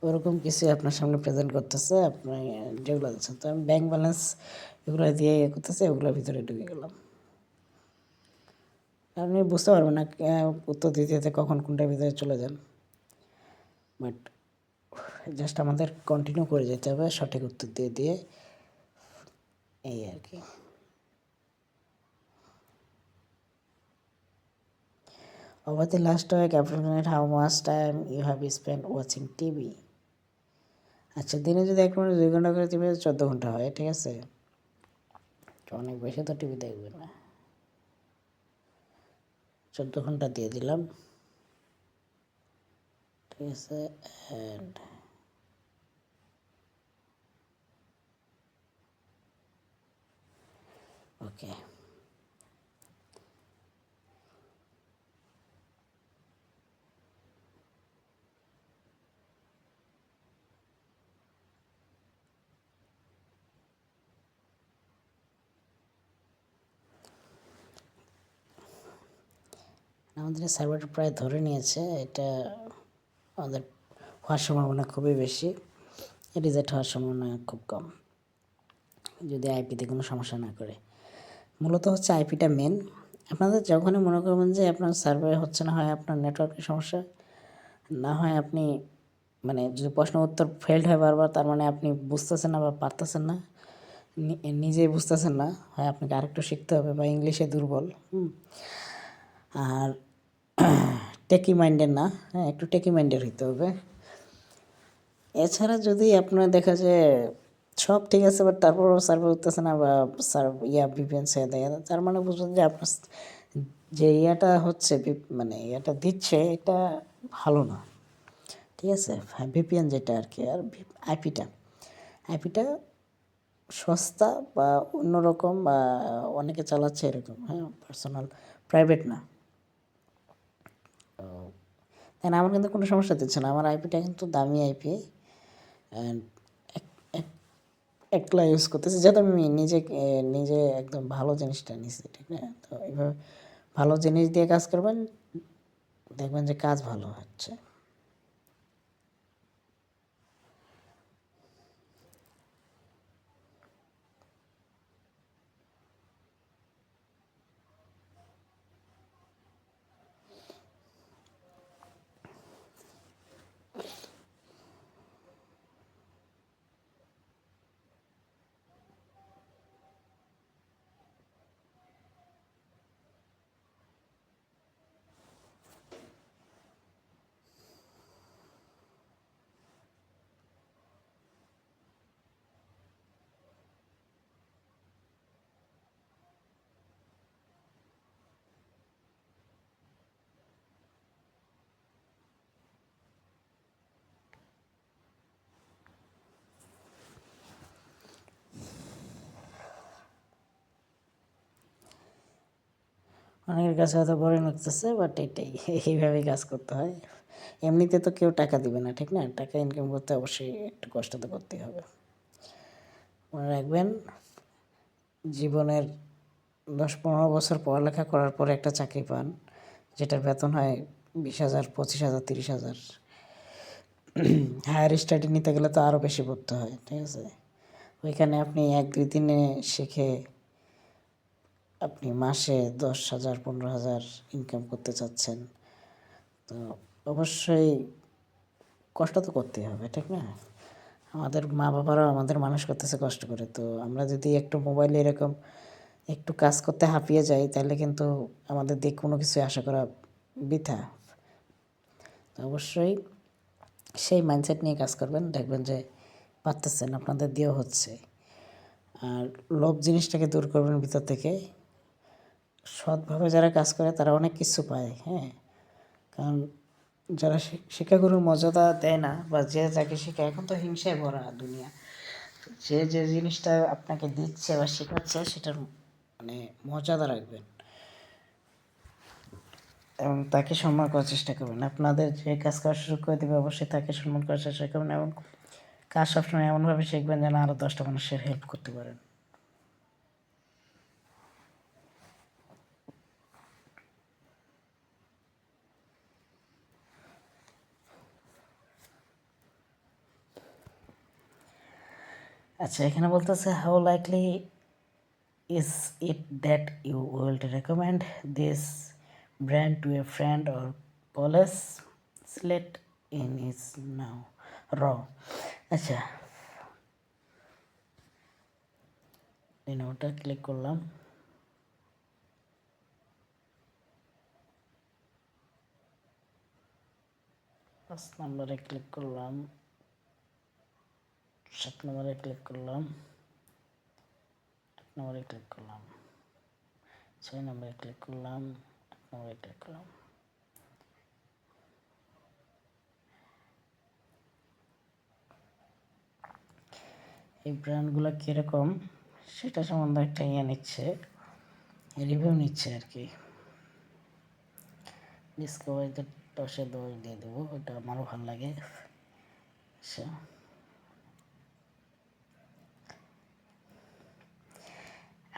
ওরকম কিছু আপনার সামনে প্রেজেন্ট করতেছে আপনি যেগুলো দিচ্ছেন। তো আমি ব্যাংক ব্যালেন্স এগুলো দিয়ে ইয়ে করতেছে, ওগুলোর ভিতরে ঢুকে গেলাম। আপনি বুঝতে পারবেন না উত্তর দিতে দিতে কখন কোনটার ভিতরে চলে যান, বাট জাস্ট আমাদের কন্টিনিউ করে যেতে হবে সঠিক উত্তর দিয়ে দিয়ে, এই আর কি। Over the last week, approximate how much time you have spent watching TV? আচ্ছা, দিনে যদি 1 মিনিট 2 ঘন্টা করে টিভি 14 ঘন্টা হয়, ঠিক আছে? তো অনেক বেশি তো টিভি দেখবে না। 14 ঘন্টা দিয়ে দিলাম, ঠিক আছে? অ্যান্ড ওকে, আমাদের সার্ভারটা প্রায় ধরে নিয়েছে। এটা আমাদের হওয়ার সম্ভাবনা খুবই বেশি, রিজেক্ট হওয়ার সম্ভাবনা খুব কম যদি আইপিতে কোনো সমস্যা না করে। মূলত হচ্ছে আইপিটা মেন। আপনাদের যখনই মনে করবেন যে আপনার সার্ভারে হচ্ছে না, হয় আপনার নেটওয়ার্কের সমস্যা, না হয় আপনি মানে যদি প্রশ্ন উত্তর ফেল্ড হয় বারবার, তার মানে আপনি বুঝতেছেন না বা পারতেছেন না, নিজেই বুঝতেছেন না, হয় আপনাকে আরেকটু শিখতে হবে বা ইংলিশে দুর্বল। আর টেকি মাইন্ডের না, হ্যাঁ, একটু টেকি মাইন্ডের হইতে হবে। এছাড়া যদি আপনার দেখা যায় সব ঠিক আছে বাট তারপরও সার্ভার উঠতেছে না বা ভিপিএন ছেড়ে দেয়, তার মানে বুঝবেন যে আপনার যে ইয়াটা হচ্ছে মানে ইয়াটা দিচ্ছে এটা ভালো না, ঠিক আছে? হ্যাঁ, ভিপিএন যেটা আর কি, আর আইপিটা আইপিটা সস্তা বা অন্যরকম বা অনেকে চালাচ্ছে এরকম, হ্যাঁ, পার্সোনাল প্রাইভেট না। তাই আমার কিন্তু কোনো সমস্যা দিচ্ছে না, আমার আইপিটা কিন্তু দামি আইপি অ্যান্ড একলা ইউজ করতেছি, যেহেতু আমি নিজে একদম ভালো জিনিসটা নিছি, ঠিক না? তো এইভাবে ভালো জিনিস দিয়ে কাজ করবেন, দেখবেন যে কাজ ভালো হচ্ছে। অনেকের কাছে হয়তো বোরিং লাগতেছে, বাট এটাই, এইভাবেই কাজ করতে হয়। এমনিতে তো কেউ টাকা দিবে না, ঠিক না? টাকা ইনকাম করতে অবশ্যই একটু কষ্ট তো করতেই হবে। মনে রাখবেন, জীবনের 10-15 বছর পড়ালেখা করার পরে একটা চাকরি পান যেটার বেতন হয় 20,000, 25,000, 30,000। হায়ার স্টাডি নিতে গেলে তো আরও বেশি পড়তে হয়, ঠিক আছে? ওইখানে আপনি 1-2 দিনে শিখে আপনি মাসে 10,000, 15,000 ইনকাম করতে চাচ্ছেন, তো অবশ্যই কষ্ট তো করতেই হবে, ঠিক না? আমাদের মা বাবারাও আমাদের মানুষ করতেছে কষ্ট করে, তো আমরা যদি একটু মোবাইলে এরকম একটু কাজ করতে হাঁপিয়ে যাই, তাহলে কিন্তু আমাদের দিয়ে কোনো কিছু আশা করা বৃথা। তো অবশ্যই সেই মাইন্ডসেট নিয়ে কাজ করবেন, দেখবেন যে পারতেছেন, আপনাদের দিয়েও হচ্ছে। আর লোভ জিনিসটাকে দূর করবেন ভিতর থেকে। সৎভাবে যারা কাজ করে তারা অনেক কিছু পায়, হ্যাঁ, কারণ যারা শিক্ষাগুরুর মর্যাদা দেয় না বা যে যাকে শেখায়, এখন তো হিংসায় ভরা দুনিয়া, সে যে জিনিসটা আপনাকে দিচ্ছে বা শেখাচ্ছে সেটার মানে মর্যাদা রাখবেন এবং তাকে সম্মান করার চেষ্টা করবেন। আপনাদের যে কাজ করা শুরু করে দেবে অবশ্যই তাকে সম্মান করার চেষ্টা করবেন এবং কাজ সবসময় এমনভাবে শিখবেন যেন আরও 10টা মানুষের হেল্প করতে পারেন। আচ্ছা, এখানে বলতেছে how likely is it that you will recommend this brand to a friend or colleague select in is now র। আচ্ছা, ওটা ক্লিক করলাম। পাঁচ নম্বরে ক্লিক করলাম, 7 নম্বরে ক্লিক করলাম, 8 নম্বরে ক্লিক করলাম, 6 নম্বরে ক্লিক করলাম, 8 নম্বরে ক্লিক করলাম। এই ব্র্যান্ডগুলো কীরকম সেটা সম্বন্ধে একটা নিচ্ছে, রিভিউ নিচ্ছে আর কি। ডিসকভারিতে 10-এ 10 দিয়ে দেবো, ওটা আমারও ভালো লাগে। আচ্ছা,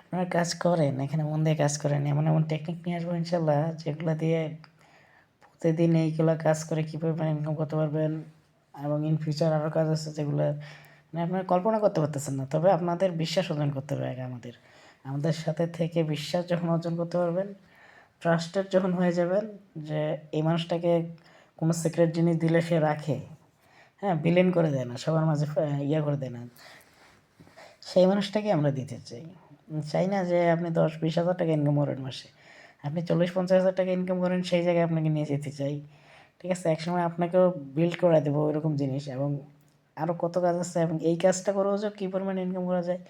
আপনারা কাজ করেন, এখানে মন দিয়ে কাজ করেন, এমন এমন টেকনিক নিয়ে আসবো ইনশাল্লাহ যেগুলো দিয়ে প্রতিদিন এইগুলো কাজ করে কীভাবে ইনকাম করতে পারবেন এবং ইন ফিউচার আরও কাজ আছে যেগুলো মানে আপনারা কল্পনা করতে পারতেছেন না। তবে আপনাদের বিশ্বাস অর্জন করতে হবে আগে আমাদের সাথে থেকে বিশ্বাস যখন অর্জন করতে পারবেন, ট্রাস্টেড যখন হয়ে যাবেন যে এই মানুষটাকে কোনো সিক্রেট জিনিস দিলে সে রাখে, হ্যাঁ, বিলীন করে দেয় না, সবার মাঝে ইয়ে করে দেয় না, সেই মানুষটাকে আমরা দিতে চাই। চাই না যে আপনি 10-20 হাজার টাকা ইনকাম করেন মাসে, আপনি 40-50 হাজার টাকা ইনকাম করেন, সেই জায়গায় আপনাকে নিয়ে যেতে চাই। ঠিক আছে, একসময় আপনাকেও বিল্ড করে দেবো ওইরকম জিনিস এবং আরও কত কাজ আছে এবং এই কাজটা করেও যে কী পরিমাণে ইনকাম করা যায়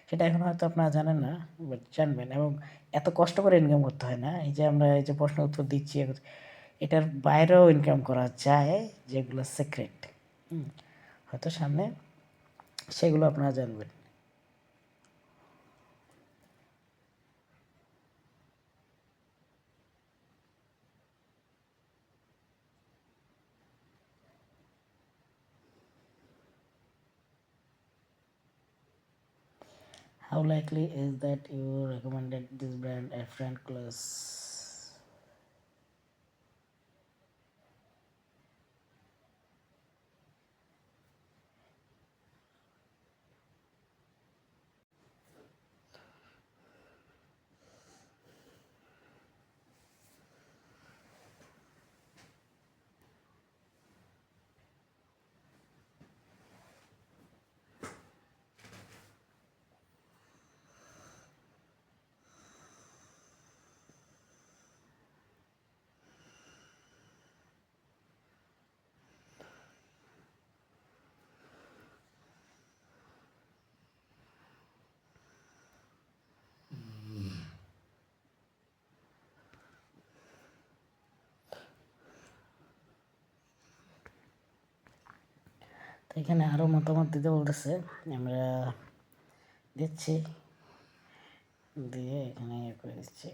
সেটা এখন হয়তো আপনারা জানেন না, বাট জানবেন। এবং এত কষ্ট করে ইনকাম করতে হয় না, এই যে আমরা এই যে প্রশ্ন উত্তর দিচ্ছি এটার বাইরেও ইনকাম করা যায় যেগুলো সিক্রেট, হয়তো সামনে সেগুলো আপনারা জানবেন। How likely is that you recommended this brand a friend close? তো এখানে আরও মতামত দিতে বলতেছে, আমরা দিচ্ছি, দিয়ে এখানে ইয়ে করে দিচ্ছি।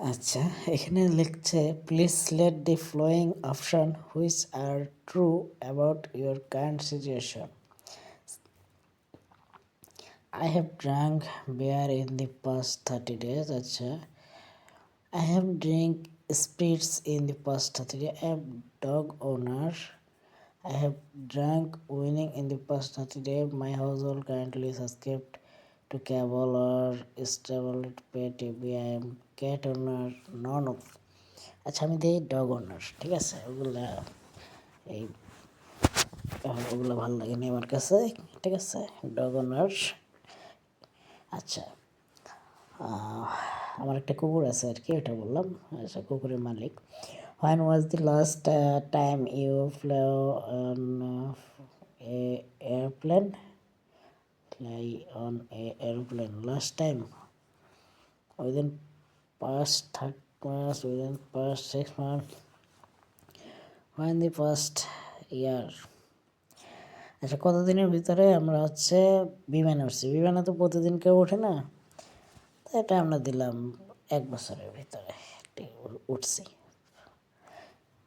আচ্ছা, এখানে লিখছে please select the following option which are true about your current situation. I have drank beer in the past 30 days. আচ্ছা, I have drink spirits in the past 30 days. I am dog owner. I have drank winning in the past 30 days. My household currently is escaped to cable or stable pay TV. I am cat owner. None of. আচ্ছা, আমি দিই dog ওনার। ঠিক আছে, এই ওগুলো ভালো লাগেনি আমার কাছে। ঠিক আছে, ডগ ওনার। আচ্ছা, আমার একটা কুকুর আছে আর কি, এটা বললাম। আচ্ছা, কুকুরের মালিক। When was the last time you flew on airplane? Fly on airplane last time within past 3 months, within past 6 months, when the past year. আচ্ছা, কতদিনের ভিতরে আমরা বিমানে উঠছি? বিমানে তো প্রতিদিন কেউ ওঠে না, তো এটা আমরা দিলাম 1 বছরের ভিতরে উঠছি।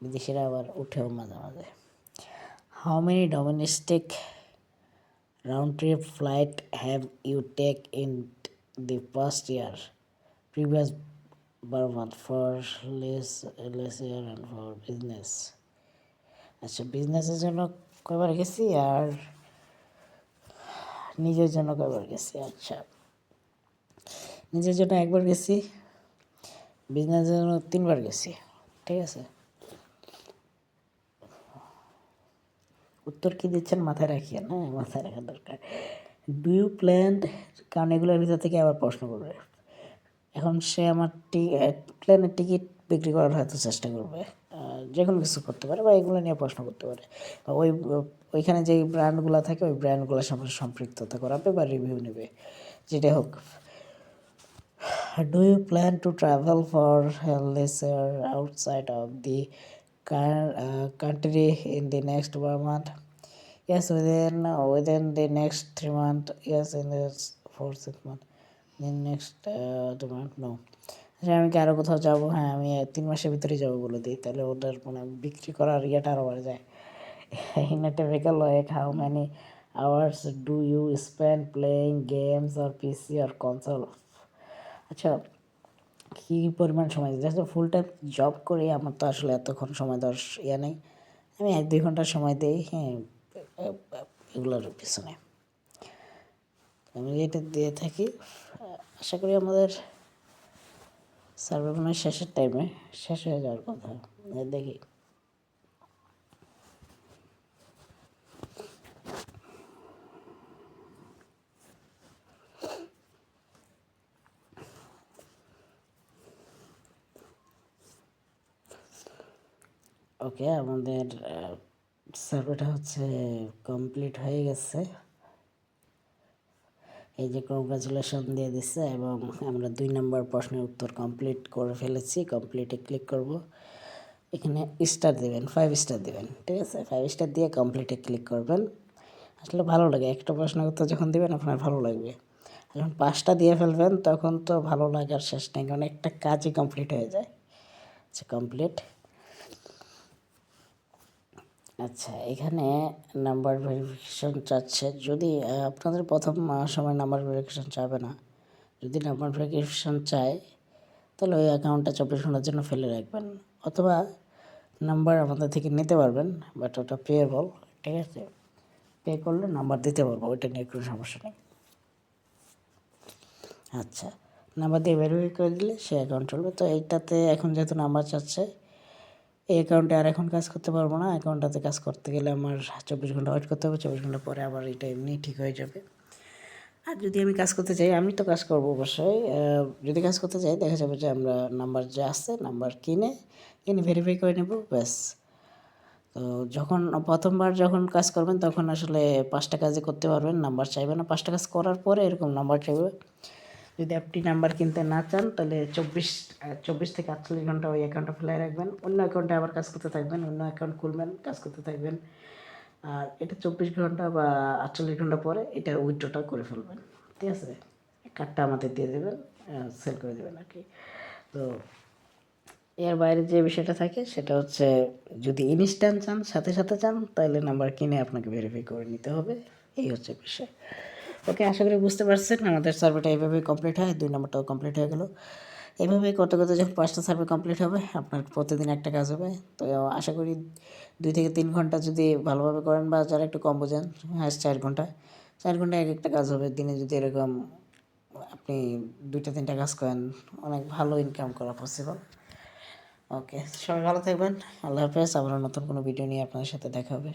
বিদেশিরা আবার উঠেও মাঝে মাঝে। How many domestic round trip flight have you take in the first year? Previous বারমান্থ for leisure and for business. আচ্ছা, বিজনেসের জন্য কয়বার গেছি আর নিজের জন্য কয়বার গেছি? আচ্ছা, নিজের জন্য 1বার গেছি, বিজনেসের জন্য 3বার গেছি। ঠিক আছে, উত্তর কি দিচ্ছেন মাথায় রাখিয়েন, হ্যাঁ, মাথায় রাখা দরকার। ডু ইউ প্ল্যান, কারণ এগুলোর ভিতর থেকে আবার প্রশ্ন করবে। এখন সে আমার প্লেনের টিকিট বিক্রি করার হয়তো চেষ্টা করবে, যে কোনো কিছু করতে পারে, বা এগুলো নিয়ে প্রশ্ন করতে পারে, বা ওইখানে যেই ব্র্যান্ডগুলো থাকে ওই ব্র্যান্ডগুলোর সাথে সম্পৃক্ততা করাবে বা রিভিউ নেবে, যেটা হোক। Do you plan to travel for leisure outside of the country in the next 1 month? Yes, within the next 3 months. Yes, in the 4 6 months. In next 2 months, no. আচ্ছা, আমি কি আরও কোথাও যাবো? হ্যাঁ, আমি 3 মাসের ভিতরেই যাবো বলে দিই, তাহলে ওদের মানে বিক্রি করার ইয়েটা আরও বাড়ে যায়। In a typical week, how many hours do you spend playing games or PC or console? আচ্ছা, কী পরিমাণ সময় যেহেতু ফুল টাইম জব করি, আমার তো আসলে এতক্ষণ সময় দেওয়ার নেই। আমি 1-2 ঘন্টা সময় দিই, হ্যাঁ, এগুলোর পিছনে আমি এটা দিয়ে থাকি। আশা করি আমাদের সার্ভে মনে হয় শেষের টাইমে শেষ হয়ে যাওয়ার কথা। দেখি, ওকে, আমাদের সার্ভেটা কমপ্লিট হয়ে গেছে। এই যে কংগ্রাচুলেশন দিয়ে দিচ্ছে, এবং আমরা 2 নম্বর প্রশ্নের উত্তর কমপ্লিট করে ফেলেছি। কমপ্লিটে ক্লিক করব, এখানে স্টার দেবেন, 5 স্টার দেবেন। ঠিক আছে, 5 স্টার দিয়ে কমপ্লিটে ক্লিক করবেন। আসলে ভালো লাগে, একটা প্রশ্নের উত্তর যখন দেবেন আপনার ভালো লাগবে। যখন 5টা দিয়ে ফেলবেন তখন তো ভালো লাগার শেষ নেই, কারণ একটা কাজই কমপ্লিট হয়ে যায়। আচ্ছা, কমপ্লিট। আচ্ছা, এখানে নাম্বার ভেরিফিকেশন চাচ্ছে। যদি আপনাদের প্রথম সময় নাম্বার ভেরিফিকেশন চাবে না, যদি নাম্বার ভেরিফিকেশন চায় তাহলে ওই অ্যাকাউন্টটা 24 ঘন্টার জন্য ফেলে রাখবেন, অথবা নাম্বার আমাদের থেকে নিতে পারবেন, বাট ওটা পেয়েবল। ঠিক আছে, পে করলে নাম্বার দিতে পারবো, ওইটা নিয়ে কোনো সমস্যা নেই। আচ্ছা, নাম্বার দিয়ে ভেরিফাই করে দিলে সে অ্যাকাউন্ট চলবে। তো এইটাতে এখন যেহেতু নাম্বার চাচ্ছে, এই অ্যাকাউন্টে আর এখন কাজ করতে পারবো না। অ্যাকাউন্টটাতে কাজ করতে গেলে আমার 24 ঘন্টা ওয়েট করতে হবে। 24 ঘন্টা পরে আবার এটা এমনি ঠিক হয়ে যাবে। আর যদি আমি কাজ করতে চাই, আমি তো কাজ করবো অবশ্যই। যদি কাজ করতে চাই, দেখা যাবে যে আমরা নাম্বার যে আসছে, নাম্বার কিনে ভেরিফাই করে নেব, ব্যাস। তো যখন প্রথমবার যখন কাজ করবেন তখন আসলে 5টা কাজই করতে পারবেন, নাম্বার চাইবে না। 5টা কাজ করার পরে এরকম নাম্বার চাইবে। যদি আপনি নাম্বার কিনতে না চান তাহলে 24 থেকে 48 ঘন্টা ওই অ্যাকাউন্টটা ফেলে রাখবেন, অন্য অ্যাকাউন্টে আবার কাজ করতে থাকবেন, অন্য অ্যাকাউন্ট খুলবেন, কাজ করতে থাকবেন। আর এটা 24 ঘন্টা বা 48 ঘন্টা পরে এটা উইথড্রটা করে ফেলবেন। ঠিক আছে, কার্ডটা আমাদের দিয়ে দেবেন, সেল করে দেবেন আর কি। তো এর বাইরে যে বিষয়টা থাকে সেটা হচ্ছে যদি ইনস্ট্যান্ট চান, সাথে সাথে চান, তাহলে নাম্বার কিনে আপনাকে ভেরিফাই করে নিতে হবে। এই হচ্ছে বিষয়। ওকে, আশা করি বুঝতে পারছেন। আমাদের সার্ভেটা এইভাবেই কমপ্লিট হয়। 2 নম্বরটাও কমপ্লিট হয়ে গেল। এভাবেই করতে করতে যখন 5টা সার্ভে কমপ্লিট হবে, আপনার প্রতিদিন একটা কাজ হবে। তো আশা করি 2 থেকে 3 ঘন্টা যদি ভালোভাবে করেন, বা যারা একটু কম বোঝেন, হ্যাঁ 4 ঘন্টা, 4 ঘন্টায় এক একটা কাজ হবে। দিনে যদি এরকম আপনি 2টা 3টা কাজ করেন, অনেক ভালো ইনকাম করা পসিবল। ওকে, সবাই ভালো থাকবেন। আল্লাহ হাফেজ। আবারও নতুন কোনো ভিডিও নিয়ে আপনাদের সাথে দেখা হবে।